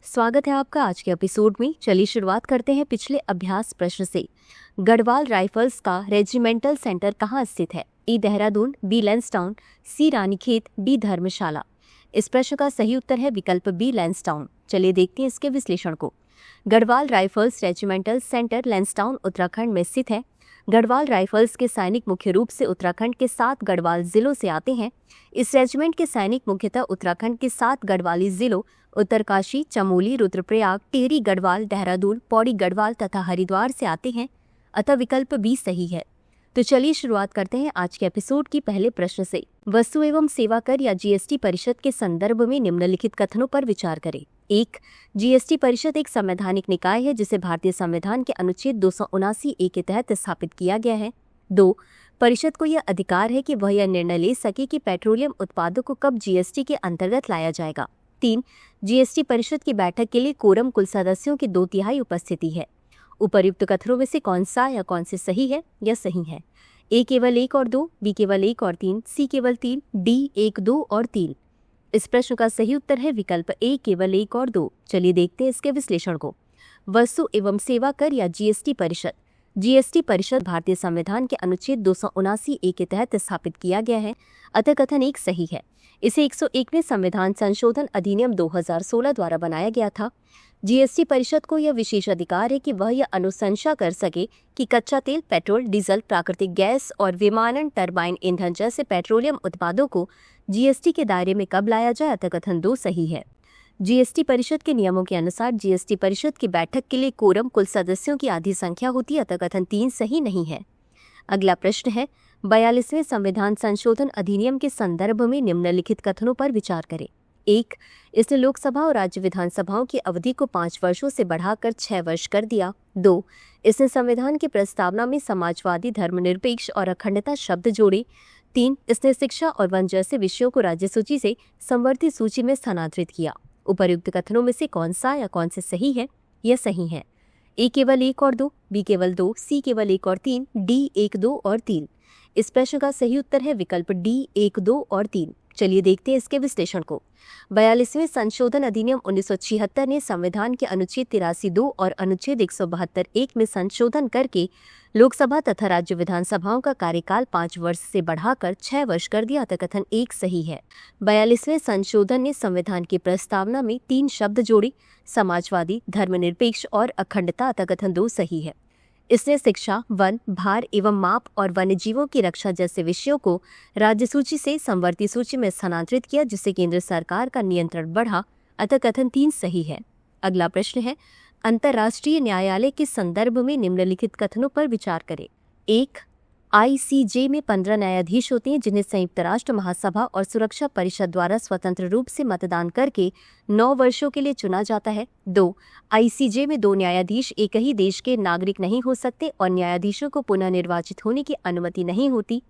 स्वागत है आपका आज के एपिसोड में। चलिए शुरुआत करते हैं पिछले अभ्यास प्रश्न से। गढ़वाल राइफल्स का रेजिमेंटल सेंटर कहाँ स्थित है? ए देहरादून, बी लैंसडाउन, सी रानीखेत, डी धर्मशाला। इस प्रश्न का सही उत्तर है विकल्प बी लैंसडाउन। चलिए देखते हैं इसके विश्लेषण को। Garhwal rifles regimental centre Lansdowne Uttarakhand में स्थित है। गढ़वाल राइफल्स के सैनिक मुख्य रूप से उत्तराखंड के 7 गढ़वाल जिलों से आते हैं। इस रेजिमेंट के सैनिक मुख्यतः उत्तराखंड के 7 गढ़वाली जिलों उत्तरकाशी, चमोली, रुद्रप्रयाग, टिहरी गढ़वाल, देहरादून, पौड़ी गढ़वाल तथा हरिद्वार से आते हैं, अतः विकल्प बी सही है। तो चलिए शुरुआत करते हैं आज के एपिसोड की पहले प्रश्न से। वस्तु एवं सेवा कर या जीएसटी परिषद के संदर्भ में निम्नलिखित कथनों पर विचार करें। 1. जीएसटी परिषद एक संवैधानिक निकाय है जिसे भारतीय संविधान के अनुच्छेद 279A के तहत स्थापित किया गया है। 2. परिषद को यह अधिकार है कि वह यह निर्णय ले सके कि पेट्रोलियम उत्पादों को कब जीएसटी के अंतर्गत लाया जाएगा। 3. जीएसटी परिषद की बैठक के लिए कोरम कुल सदस्यों की 2/3 उपस्थिति है। उपर्युक्त कथनों में से कौन सा या कौन से सही है या सही है? ए केवल 1 और 2, बी केवल 1 और 3, सी केवल 3, डी 1, 2 और 3। इस प्रश्न का सही उत्तर है विकल्प ए केवल 1 और 2। चलिए देखते हैं इसके विश्लेषण को। वस्तु एवं सेवा कर या जीएसटी परिषद। जीएसटी परिषद भारतीय संविधान के अनुच्छेद 279A के तहत स्थापित किया गया है, अतः कथन 1 सही है। इसे 101वें संविधान संशोधन अधिनियम 2016 द्वारा बनाया गया था। जीएसटी परिषद को यह विशेष अधिकार है कि वह यह अनुशंसा कर सके कि कच्चा तेल, पेट्रोल, डीजल, प्राकृतिक गैस और विमानन टरबाइन ईंधन जैसे पेट्रोलियम उत्पादों को जीएसटी के दायरे में कब लाया जाए, अतः कथन 2 सही है। जीएसटी परिषद के नियमों के अनुसार जीएसटी परिषद की बैठक के लिए कोरम कुल सदस्यों की आधी संख्या होती है, अतः कथन 3 सही नहीं है। अगला प्रश्न है 42वें संविधान संशोधन अधिनियम के संदर्भ में निम्नलिखित कथनों पर विचार करें। 1. इसने लोकसभा और राज्य विधानसभाओं की अवधि को 5 वर्षों से बढ़ाकर 6 वर्ष कर दिया। 2. इसने संविधान की प्रस्तावना में समाजवादी, धर्मनिरपेक्ष और अखंडता शब्द जोड़े। 3. इसने शिक्षा और वन जैसे विषयों को राज्य सूची से समवर्ती सूची में स्थानांतरित किया। उपर्युक्त कथनों में से कौन सा या कौन से सही है? यह सही है। ए केवल 1 और 2, बी केवल 2, सी केवल 1 और 3, डी 1, 2 और 3। इस प्रश्न का सही उत्तर है विकल्प डी 1, 2 और 3। चलिए देखते हैं इसके विश्लेषण को। 42वें संशोधन अधिनियम 1976 ने संविधान के अनुच्छेद 83(2) और अनुच्छेद 172(1) में संशोधन करके लोकसभा तथा राज्य विधानसभाओं का कार्यकाल 5 वर्ष से बढ़ाकर 6 वर्ष कर दिया, अतः कथन 1 सही है। 42वें संशोधन ने संविधान की प्रस्तावना में 3 शब्द जोड़े, समाजवादी, धर्मनिरपेक्ष और अखंडता, अतः कथन 2 सही है। इसने शिक्षा, वन, भार एवं माप और वन्यजीवों की रक्षा जैसे विषयों को राज्य सूची से समवर्ती सूची में स्थानांतरित किया, जिससे केंद्र सरकार का नियंत्रण बढ़ा, अतः कथन 3 सही है। अगला प्रश्न है अंतर्राष्ट्रीय न्यायालय के संदर्भ में निम्नलिखित कथनों पर विचार करें। 1. आईसीजे में 15 न्यायाधीश होते हैं जिन्हें संयुक्त राष्ट्र महासभा और सुरक्षा परिषद द्वारा स्वतंत्र रूप से मतदान करके 9 वर्षों के लिए चुना जाता है। 2. आईसीजे में 2 न्यायाधीश एक ही देश के नागरिक नहीं हो सकते और न्यायाधीशों को पुनः निर्वाचित होने की अनुमति नहीं होती।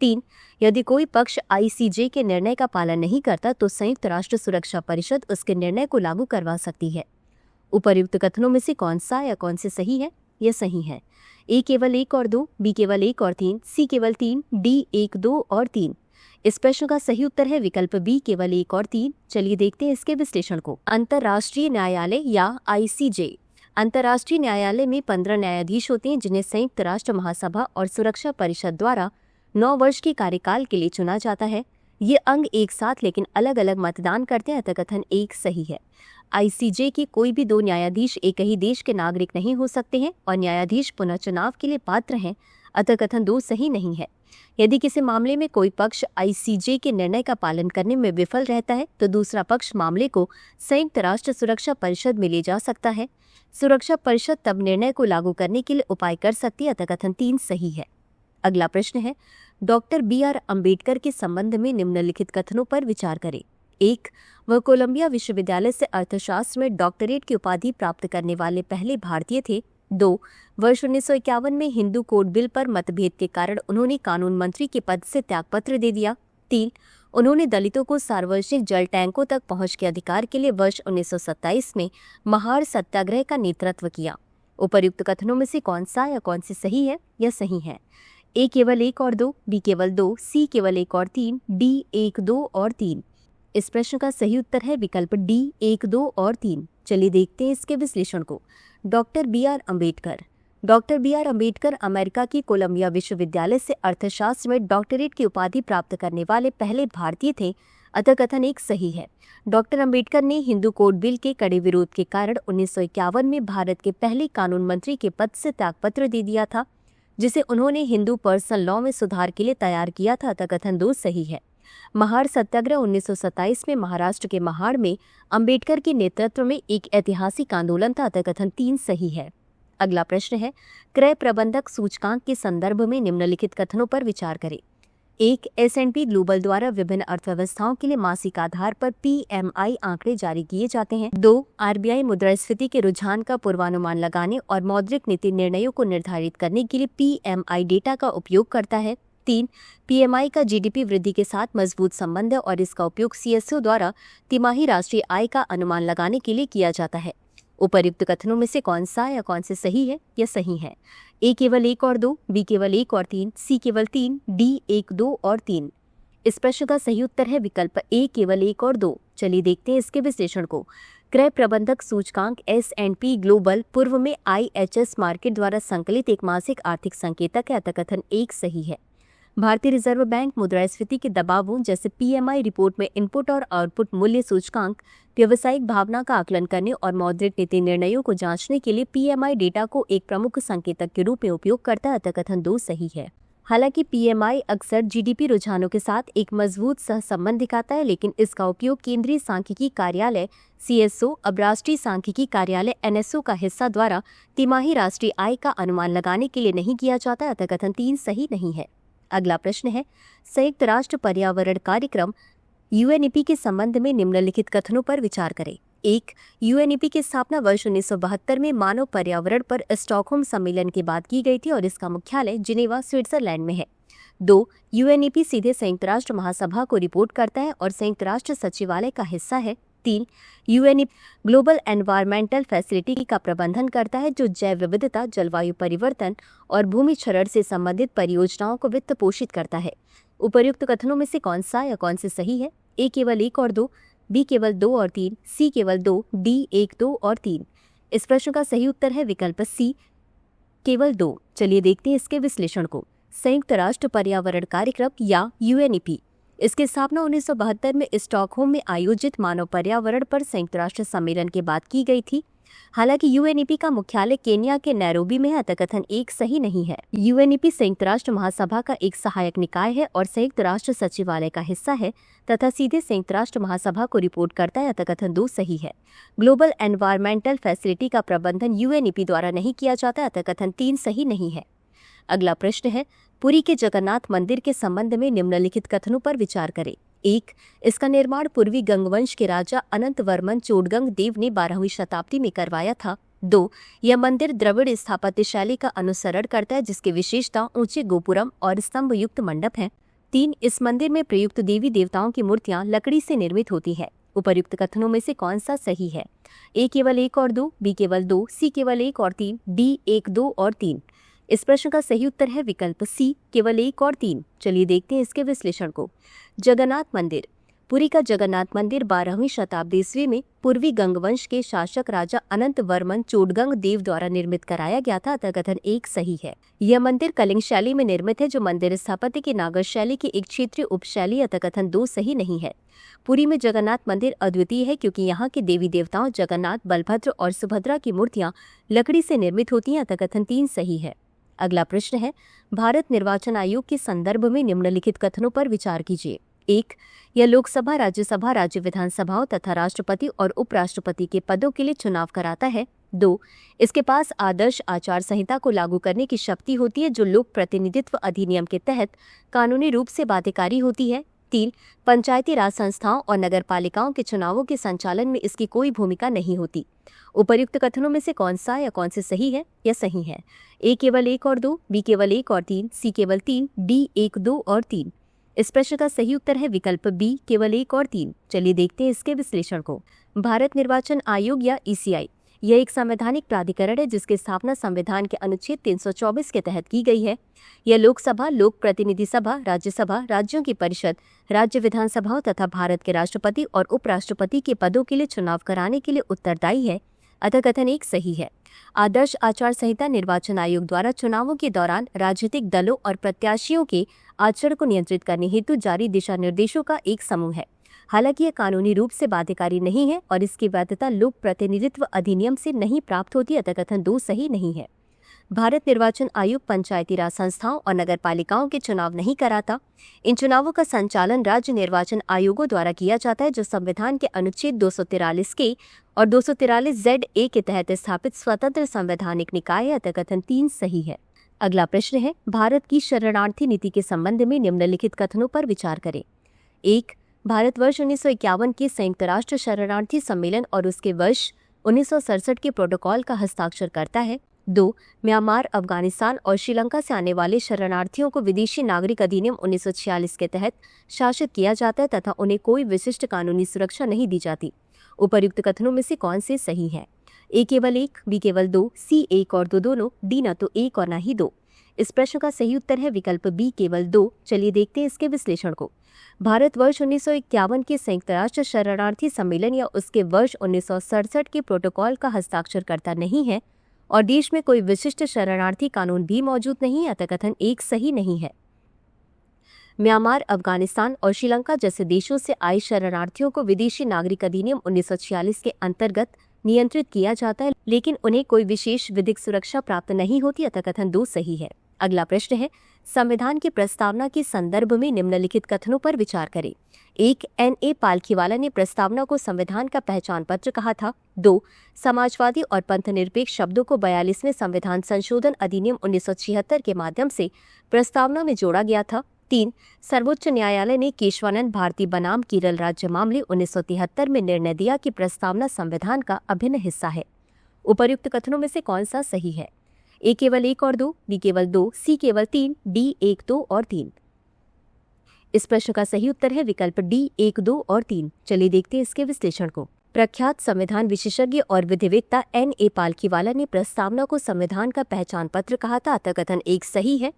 3. यदि कोई पक्ष आईसीजे के निर्णय का पालन नहीं करता तो संयुक्त राष्ट्र सुरक्षा परिषद उसके निर्णय को लागू करवा सकती है। उपर्युक्त कथनों में से कौन सा या कौन से सही है? यह सही है। ए केवल 1 और 2, बी केवल 1 और 3, सी केवल 3, डी 1, 2 और 3। इस प्रश्न का सही उत्तर है विकल्प बी केवल 1 और 3। चलिए देखते हैं इसके विश्लेषण को। अंतर्राष्ट्रीय न्यायालय या आईसीजे। अंतर्राष्ट्रीय न्यायालय में 15 न्यायाधीश होते हैं जिन्हें संयुक्त राष्ट्र महासभा और सुरक्षा परिषद द्वारा 9 वर्ष के कार्यकाल के लिए चुना जाता है। ये अंग एक साथ लेकिन अलग अलग मतदान करते हैं, अतः कथन 1 सही है। आईसीजे के कोई भी 2 न्यायाधीश एक ही देश के नागरिक नहीं हो सकते हैं और न्यायाधीश पुनः चुनाव के लिए पात्र हैं, अतः कथन 2 सही नहीं है। यदि किसी मामले में कोई पक्ष आईसीजे के निर्णय का पालन करने में विफल रहता है तो दूसरा पक्ष मामले को संयुक्त राष्ट्र सुरक्षा परिषद में ले जा सकता है। सुरक्षा परिषद तब निर्णय को लागू करने के लिए उपाय कर सकती है, अतः कथन 3 सही है। अगला प्रश्न है डॉक्टर BR अम्बेडकर के संबंध में निम्नलिखित कथनों पर विचार करें। 1. वह कोलंबिया विश्वविद्यालय से अर्थशास्त्र में डॉक्टरेट की उपाधि प्राप्त करने वाले पहले भारतीय थे। 2. वर्ष 1951 में हिंदू कोड बिल पर मतभेद के कारण उन्होंने कानून मंत्री के पद से त्यागपत्र दे दिया। 3. उन्होंने दलितों को सार्वजनिक जल टैंकों तक पहुंच के अधिकार के लिए वर्ष 1927 में महार सत्याग्रह का नेतृत्व किया। उपर्युक्त कथनों में से कौन सा या कौन से सही है? यह सही है। ए केवल 1 और 2, बी केवल 2, सी केवल 1 और 3, डी 1, 2 और 3। इस प्रश्न का सही उत्तर है विकल्प डी 1, 2 और 3। चलिए देखते हैं इसके विश्लेषण को। Doctor B R Ambedkar. Doctor B R Ambedkar America की कोलंबिया विश्वविद्यालय से अर्थशास्त्र में डॉक्टरेट की उपाधि प्राप्त करने वाले पहले भारतीय थे, अतः कथन एक सही है। डॉक्टर अम्बेडकर ने हिंदू कोड बिल के कड़े विरोध के कारण 1951 में भारत के पहले कानून मंत्री के पद से त्यागपत्र दे दिया था, जिसे उन्होंने हिंदू पर्सनल लॉ में सुधार के लिए तैयार किया था, अतः कथन 2 सही है। महाड़ सत्याग्रह 1927 में महाराष्ट्र के महाड़ में अम्बेडकर के नेतृत्व में एक ऐतिहासिक आंदोलन था, अतः कथन 3 सही है। अगला प्रश्न है, क्रय प्रबंधक सूचकांक के संदर्भ में निम्नलिखित कथनों पर विचार करें। 1. S&P ग्लोबल द्वारा विभिन्न अर्थव्यवस्थाओं के लिए मासिक आधार पर PMI आंकड़े जारी किए जाते हैं। 2. RBI मुद्रास्फीति के रुझान का पूर्वानुमान लगाने और मौद्रिक नीति निर्णयों को निर्धारित करने के लिए PMI डेटा का उपयोग करता है। 3. PMI का GDP वृद्धि के साथ मजबूत संबंध है और इसका उपयोग CSO द्वारा तिमाही राष्ट्रीय आय का अनुमान लगाने के लिए किया जाता है। उपर्युक्त कथनों में से कौन सा या कौन से सही है या सही है? A केवल 1 और 2, B केवल 1 और 3, C केवल 3, D 1, 2 और 3। इस प्रश्न का सही उत्तर है विकल्प A केवल 1 और 2। चलिए देखते हैं इसके विश्लेषण को। क्रय प्रबंधक सूचकांक S&P ग्लोबल पूर्व में IHS मार्केट द्वारा संकलित एक मासिक आर्थिक संकेतक है, अतः कथन 1 सही है। भारतीय रिजर्व बैंक मुद्रास्फीति के दबावों जैसे PMI रिपोर्ट में इनपुट और आउटपुट मूल्य सूचकांक, व्यावसायिक भावना का आकलन करने और मौद्रिक नीति निर्णयों को जांचने के लिए PMI डेटा को एक प्रमुख संकेतक के रूप में उपयोग करता है, अतः कथन 2 सही है। हालांकि PMI अक्सर GDP रुझानों के साथ एक मजबूत सहसंबंध दिखाता है, लेकिन इसका उपयोग केंद्रीय सांख्यिकी कार्यालय CSO अब राष्ट्रीय सांख्यिकी कार्यालय NSO का हिस्सा द्वारा तिमाही राष्ट्रीय आय का अनुमान लगाने के लिए नहीं किया जाता, अतः कथन 3 सही नहीं है। अगला प्रश्न है, संयुक्त राष्ट्र पर्यावरण कार्यक्रम UNEP के संबंध में निम्नलिखित कथनों पर विचार करें। 1. UNEP की स्थापना वर्ष 1972 में मानव पर्यावरण पर स्टॉकहोम सम्मेलन के बाद की गई थी और इसका मुख्यालय जिनेवा, स्विट्जरलैंड में है। 2. UNEP सीधे संयुक्त राष्ट्र महासभा को रिपोर्ट करता है और संयुक्त राष्ट्र सचिवालय का हिस्सा है। 3. UNEP ग्लोबल एनवायरमेंटल फैसिलिटी का प्रबंधन करता है, जो जैव विविधता, जलवायु परिवर्तन और भूमि क्षरण से संबंधित परियोजनाओं को वित्त पोषित करता है। उपर्युक्त कथनों में से कौन सा या कौन से सही है? A केवल 1 और 2, B केवल 2 और 3, C केवल 2, D 1, 2 और 3। इस प्रश्न का सही उत्तर है विकल्प C केवल 2। चलिए देखते हैं इसके विश्लेषण को। संयुक्त राष्ट्र पर्यावरण कार्यक्रम या UNEP इसकी स्थापना 1972 में स्टॉकहोम में आयोजित मानव पर्यावरण पर संयुक्त राष्ट्र सम्मेलन के बाद की गई थी। हालांकि UNEP का मुख्यालय केन्या के नैरोबी में है, अतः कथन 1 सही नहीं है। UNEP संयुक्त राष्ट्र महासभा का एक सहायक निकाय है और संयुक्त राष्ट्र सचिवालय का हिस्सा है तथा सीधे संयुक्त राष्ट्र महासभा को रिपोर्ट करता है, अतः कथन 2 सही है। ग्लोबल एनवायरमेंटल फैसिलिटी का प्रबंधन UNEP द्वारा नहीं किया जाता, अतः कथन 3 सही नहीं है। अगला प्रश्न है, पुरी के जगन्नाथ मंदिर के संबंध में निम्नलिखित कथनों पर विचार करें। 1. इसका निर्माण पूर्वी गंगवंश के राजा अनंत वर्मन चोडगंग देव ने 12वीं शताब्दी में करवाया था। 2. यह मंदिर द्रविड़ स्थापत्य शैली का अनुसरण करता है, जिसकी विशेषता ऊंचे गोपुरम और स्तंभ युक्त मंडप है। 3. इस मंदिर में प्रयुक्त देवी देवताओं की मूर्तियां लकड़ी से निर्मित होती है। उपर्युक्त कथनों में से कौन सा सही है? A केवल 1 और 2, B केवल 2, C केवल 1 और 3, D 1, 2 और 3। इस प्रश्न का सही उत्तर है विकल्प C केवल 1 और 3। चलिए देखते हैं इसके विश्लेषण को। जगन्नाथ मंदिर। पुरी का जगन्नाथ मंदिर 12वीं शताब्दी ईस्वी में पूर्वी गंगवंश के शासक राजा अनंत वर्मन चोडगंग देव द्वारा निर्मित कराया गया था, अतः कथन 1 सही है। यह मंदिर कलिंग शैली में निर्मित है, जो मंदिर स्थापत्य की नागर शैली की एक क्षेत्रीय उपशैली, अतः कथन 2 सही नहीं है। पुरी में जगन्नाथ मंदिर अद्वितीय है क्योंकि यहाँ के देवी देवताओं जगन्नाथ, बलभद्र और सुभद्रा की मूर्तियां लकड़ी से निर्मित होती हैं, अतः कथन 3 सही है। अगला प्रश्न है, भारत निर्वाचन आयोग के संदर्भ में निम्नलिखित कथनों पर विचार कीजिए। 1. यह लोकसभा, राज्यसभा, राज्य विधानसभाओं तथा राष्ट्रपति और उपराष्ट्रपति के पदों के लिए चुनाव कराता है। 2. इसके पास आदर्श आचार संहिता को लागू करने की शक्ति होती है, जो लोक प्रतिनिधित्व अधिनियम के तहत कानूनी रूप से बाध्यकारी होती है। 3. पंचायती राज संस्थाओं और नगरपालिकाओं के चुनावों के संचालन में इसकी कोई भूमिका नहीं होती। उपर्युक्त कथनों में से कौन सा या कौन से सही है या सही है? A केवल 1 और 2, B केवल 1 और 3, C केवल 3, D 1, 2 और 3। इस प्रश्न का सही उत्तर है विकल्प B केवल 1 और 3। चलिए देखते हैं इसके विश्लेषण को। भारत निर्वाचन आयोग या ECI यह एक संवैधानिक प्राधिकरण है जिसकी स्थापना संविधान के अनुच्छेद 324 के तहत की गई है। यह लोकसभा, लोक प्रतिनिधि सभा, राज्यसभा, राज्यों की परिषद, राज्य विधानसभाओं तथा भारत के राष्ट्रपति और उपराष्ट्रपति के पदों के लिए चुनाव कराने के लिए उत्तरदायी है। अतः कथन 1 सही है। आदर्श आचार संहिता निर्वाचन आयोग द्वारा चुनावों के दौरान राजनीतिक दलों और प्रत्याशियों के आचरण को नियंत्रित करने हेतु जारी दिशा निर्देशों का एक समूह है। हालांकि यह कानूनी रूप से बाध्यकारी नहीं है और इसकी वैधता लोक प्रतिनिधित्व अधिनियम से नहीं प्राप्त होती, अतः कथन 2 सही नहीं है। भारत निर्वाचन आयोग पंचायती राज संस्थाओं और नगर पालिकाओं के चुनाव नहीं कराता। इन चुनावों का संचालन राज्य निर्वाचन आयोगों द्वारा किया जाता है, जो संविधान के अनुच्छेद 243 के और 243 ZA के तहत स्थापित स्वतंत्र संवैधानिक निकाय है, अतः कथन 3 सही है। अगला प्रश्न है, भारत की शरणार्थी नीति के संबंध में निम्नलिखित कथनों पर विचार करें। 1. भारत वर्ष 1951 के संयुक्त राष्ट्र शरणार्थी सम्मेलन और उसके वर्ष 1967 के प्रोटोकॉल का हस्ताक्षर करता है। 2. म्यांमार, अफगानिस्तान और श्रीलंका से आने वाले शरणार्थियों को विदेशी नागरिक अधिनियम 1946 के तहत शासित किया जाता है तथा उन्हें कोई विशिष्ट कानूनी सुरक्षा नहीं दी जाती। उपर्युक्त कथनों में से कौन से सही है? A केवल 1, B केवल 2, C 1 और 2 दोनों, D न तो 1 और न ही 2। इस प्रश्न का सही उत्तर है विकल्प B केवल 2। चलिए देखते हैं इसके विश्लेषण को। भारत वर्ष 1951 के संयुक्त राष्ट्र शरणार्थी सम्मेलन या उसके वर्ष 1967 के प्रोटोकॉल का हस्ताक्षर करता नहीं है और देश में कोई विशिष्ट शरणार्थी कानून भी मौजूद नहीं है, अतः कथन 1 सही नहीं है। म्यांमार, अफगानिस्तान और श्रीलंका जैसे देशों से आए शरणार्थियों को विदेशी नागरिक अधिनियम 1946 के अंतर्गत नियंत्रित किया जाता है, लेकिन उन्हें कोई विशेष विधिक सुरक्षा प्राप्त नहीं होती, अतः कथन 2 सही है। अगला प्रश्न है, संविधान की प्रस्तावना के संदर्भ में निम्नलिखित कथनों पर विचार करें। 1. N.A. पालखीवाला ने प्रस्तावना को संविधान का पहचान पत्र कहा था। 2. समाजवादी और पंथनिरपेक्ष शब्दों को 42वें संविधान संशोधन अधिनियम 1976 के माध्यम से प्रस्तावना में जोड़ा गया था। 3. सर्वोच्च न्यायालय ने केशवानंद भारती बनाम केरल राज्य मामले 1973 में निर्णय दिया कि प्रस्तावना संविधान का अभिन्न हिस्सा है। उपर्युक्त कथनों में से कौन सा सही है? A केवल 1 और 2, B केवल 2, C केवल 3, D 1, 2 और 3। इस प्रश्न का सही उत्तर है विकल्प D 1, 2 और 3। चलिए देखते हैं इसके विश्लेषण को। प्रख्यात संविधान विशेषज्ञ और विधिवेत्ता N.A. पालखीवाला ने प्रस्तावना को संविधान का पहचान पत्र कहा था, अतः कथन 1 सही है।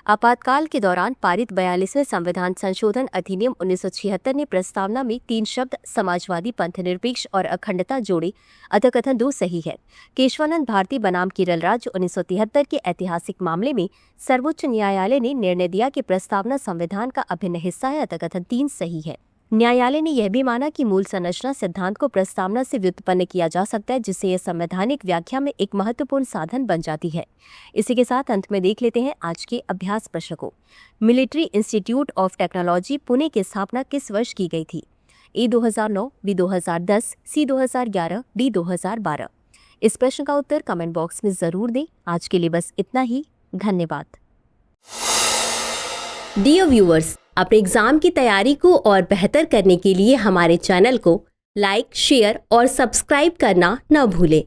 आपातकाल के दौरान पारित 42वें संविधान संशोधन अधिनियम 1976 ने प्रस्तावना में 3 शब्द समाजवादी, पंथनिरपेक्ष और अखंडता जोड़े, अतः कथन 2 सही है। केशवानंद भारती बनाम केरल राज्य 1973 के ऐतिहासिक मामले में सर्वोच्च न्यायालय ने निर्णय दिया कि प्रस्तावना संविधान का अभिन्न हिस्सा है, अतः कथन 3 सही है। न्यायालय ने यह भी माना कि मूल संरचना सिद्धांत को प्रस्तावना से व्युत्पन्न किया जा सकता है, जिससे यह संवैधानिक व्याख्या में एक महत्वपूर्ण साधन बन जाती है। इसी के साथ अंत में देख लेते हैं आज के अभ्यास प्रश्न को। Military institute of technology Pune की स्थापना किस वर्ष की गई थी? A 2009, B 2010, C 2011, D 2012। इस प्रश्न का उत्तर कमेंट बॉक्स में जरूर दें। आज के लिए बस इतना ही। धन्यवाद। डियर व्यूअर्स, अपने एग्जाम की तैयारी को और बेहतर करने के लिए हमारे चैनल को लाइक, शेयर और सब्सक्राइब करना न भूलें।